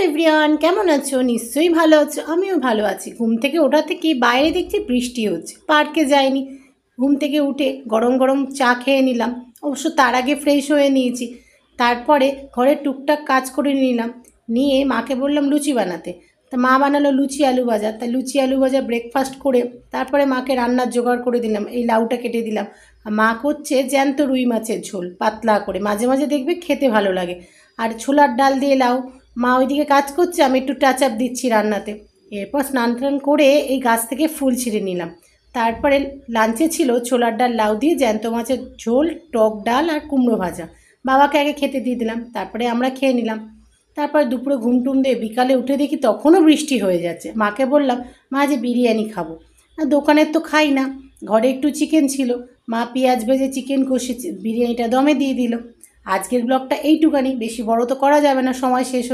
Everyone, কেমন আছো? নিশ্চয়ই ভালো আছো। আমিও ভালো আছি। ঘুম থেকে ওঠা থেকে বাইরে দেখছি বৃষ্টি হচ্ছে। পার্কে যাইনি। ঘুম থেকে উঠে গরম গরম চা খেয়ে নিলাম। অবশ্য তার আগে ফ্রেশ হয়ে নিয়েছি। তারপরে ঘরের টুকটাক কাজ করে নিলাম। নিয়ে মাকে বললাম লুচি বানাতে। তা মা বানালো লুচি আলু ভাজা। তা লুচি আলু ভাজা ব্রেকফাস্ট করে তারপরে মাকে রান্নার জোগাড় করে দিলাম। এই লাউটা কেটে দিলাম। আর মা করছে জ্যান্ত রুই মাছের ঝোল পাতলা করে, মাঝে মাঝে দেখবে খেতে ভালো লাগে। আর ছোলার ডাল দিয়ে লাউ। মা ওইদিকে কাজ করছে, আমি একটু টাচ আপ দিচ্ছি রান্নাতে। এরপর স্নান টান করে এই গাছ থেকে ফুল ছিঁড়ে নিলাম। তারপরে লাঞ্চে ছিল ছোলার ডাল লাউ দিয়ে জ্যান্ত মাছের ঝোল, টক ডাল আর কুমড়ো ভাজা। বাবাকে আগে খেতে দিয়ে দিলাম, তারপরে আমরা খেয়ে নিলাম। তারপর দুপুরে ঘুম টুম দিয়ে বিকালে উঠে দেখি তখনও বৃষ্টি হয়ে যাচ্ছে। মাকে বললাম মা যে বিরিয়ানি খাবো। দোকানের তো খাই না, ঘরে একটু চিকেন ছিল। মা পেঁয়াজ ভেজে চিকেন কষে বিরিয়ানিটা দমে দিয়ে দিল। আজকের ব্লগটা এইটুকানি, বেশি বড় তো করা যাবে না, সময় শেষ